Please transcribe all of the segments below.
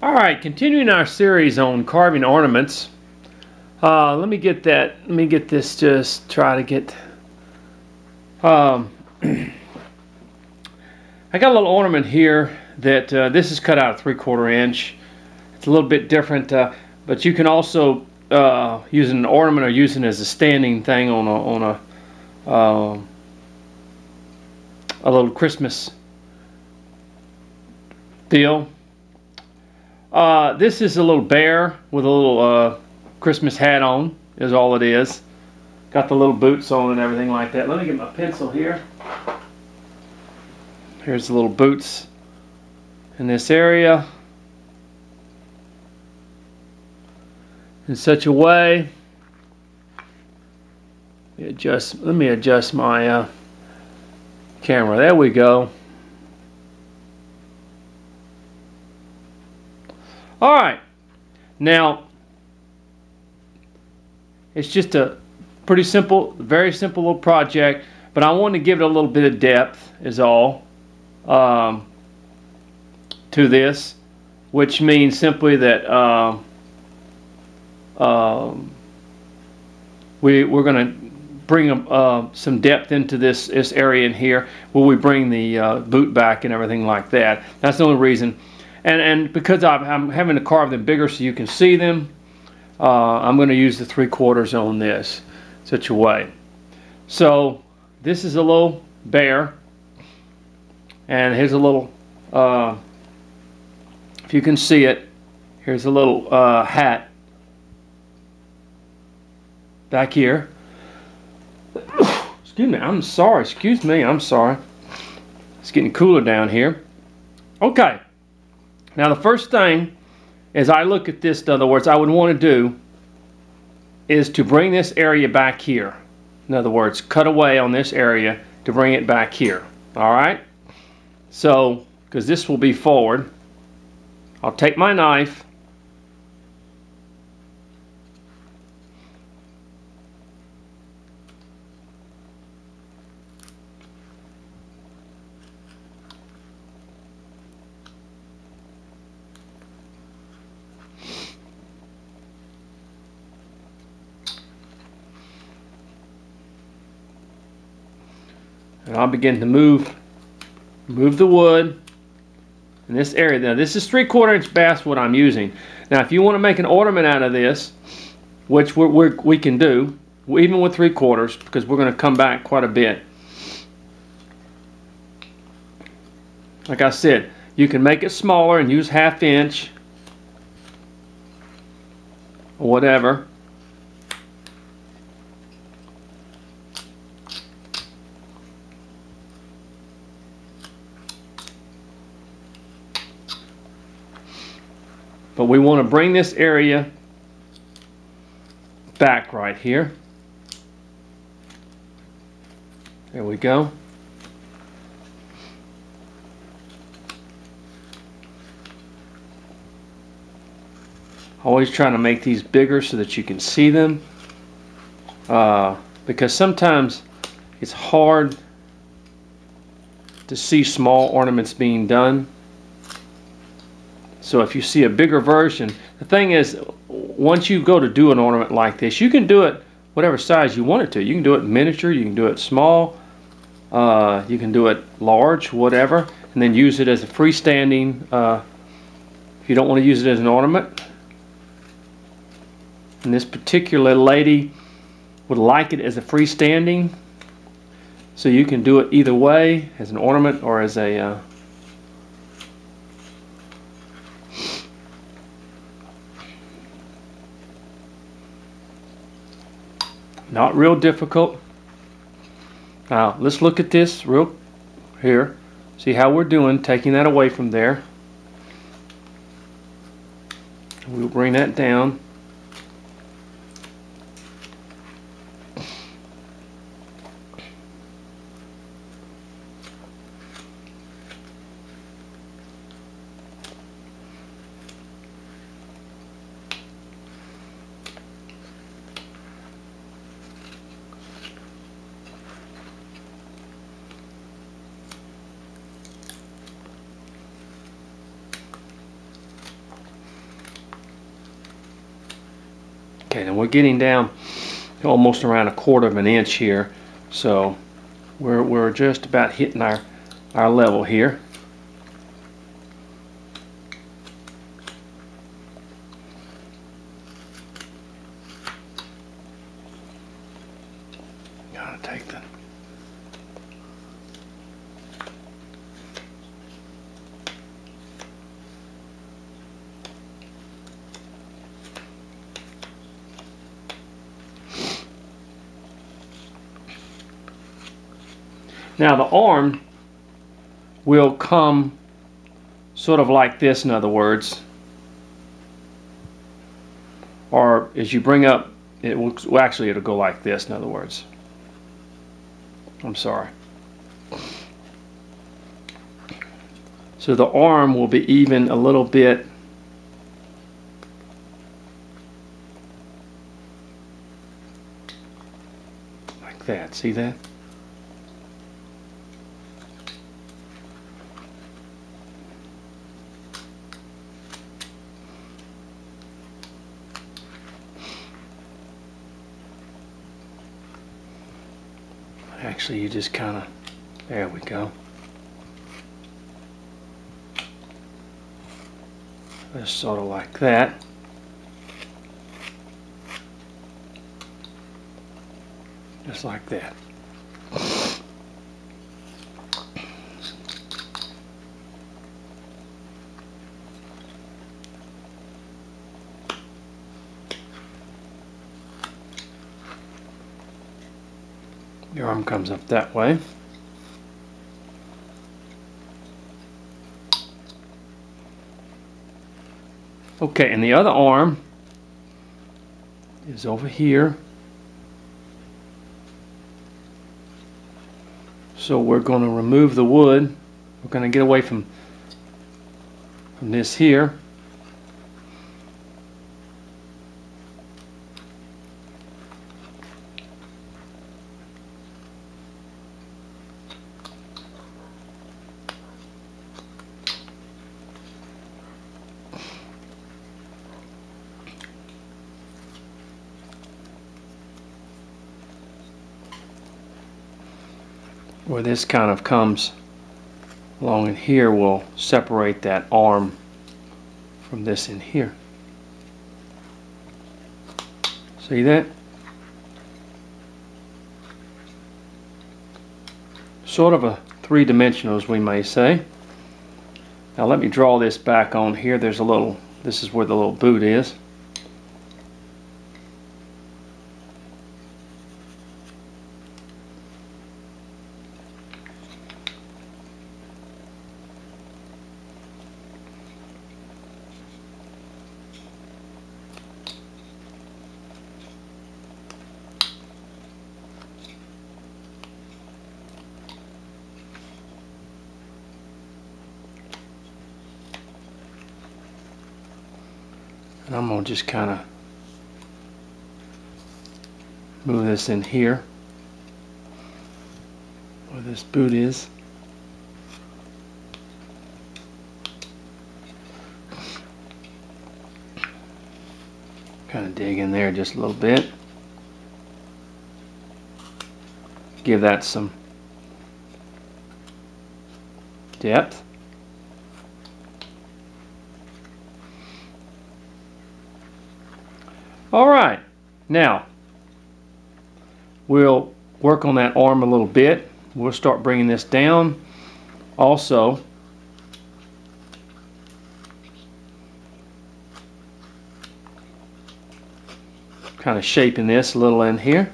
Alright, continuing our series on carving ornaments. Let me get this, just try to get... I got a little ornament here that this is cut out a 3/4 inch. It's a little bit different, but you can also use an ornament or use it as a standing thing on a little Christmas deal. This is a little bear with a little Christmas hat on, is all it is. Got the little boots on and everything like that. Let me get my pencil here. Here's the little boots in this area. In such a way, let me adjust my camera. There we go. Alright, now it's just a pretty simple, very simple little project, but I want to give it a little bit of depth is all to this, which means simply that we're going to bring some depth into this area in here where we bring the boot back and everything like that. That's the only reason. And because I'm having to carve them bigger so you can see them, I'm going to use the 3/4 on this such a way. So this is a little bear, and here's a little, if you can see it, here's a little hat back here. Excuse me, I'm sorry. Excuse me, I'm sorry. It's getting cooler down here. Okay. Now the first thing, as I look at this, in other words, I would want to do is to bring this area back here. In other words, cut away on this area to bring it back here. Alright? So, because this will be forward, I'll take my knife, and I'll begin to move the wood in this area. Now this is 3/4 inch basswood I'm using. Now if you want to make an ornament out of this, which we can do, even with 3/4, because we're going to come back quite a bit. Like I said, you can make it smaller and use 1/2 inch or whatever. But we want to bring this area back right here. There we go. Always trying to make these bigger so that you can see them. Because sometimes it's hard to see small ornaments being done. So if you see a bigger version, the thing is, once you go to do an ornament like this, you can do it whatever size you want it to. You can do it miniature, you can do it small, you can do it large, whatever, and then use it as a freestanding, if you don't want to use it as an ornament. And this particular lady would like it as a freestanding, so you can do it either way, as an ornament or as a not real difficult. Now let's look at this real here. See how we're doing, taking that away from there. We'll bring that down. Okay, then we're getting down to almost around 1/4 of an inch here, so we're just about hitting our level here. Gotta take the Now the arm will come sort of like this, in other words, or as you bring up, it will, well, actually it'll go like this, in other words. I'm sorry. So the arm will be even a little bit like that. See that? Actually, you just kind of, there we go. Just sort of like that. Just like that. Your arm comes up that way. Okay, and the other arm is over here. So we're going to remove the wood. We're going to get away from this here. Where this kind of comes along in here will separate that arm from this in here. See that? Sort of a three-dimensional, as we may say. Now let me draw this back on here. There's a little, this is where the little boot is. And I'm going to just kind of move this in here where this boot is. Kind of dig in there just a little bit. Give that some depth. All right, now we'll work on that arm a little bit. We'll start bringing this down. Also, kind of shaping this a little in here.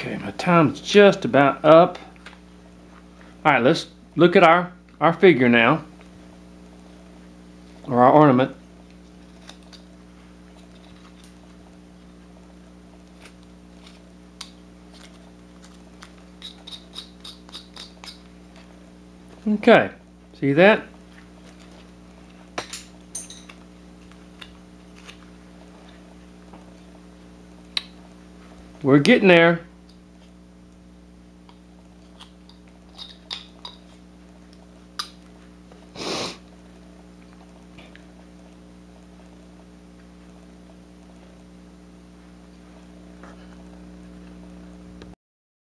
Okay, my time's just about up. All right, let's look at our figure now, or our ornament. Okay, see that? We're getting there.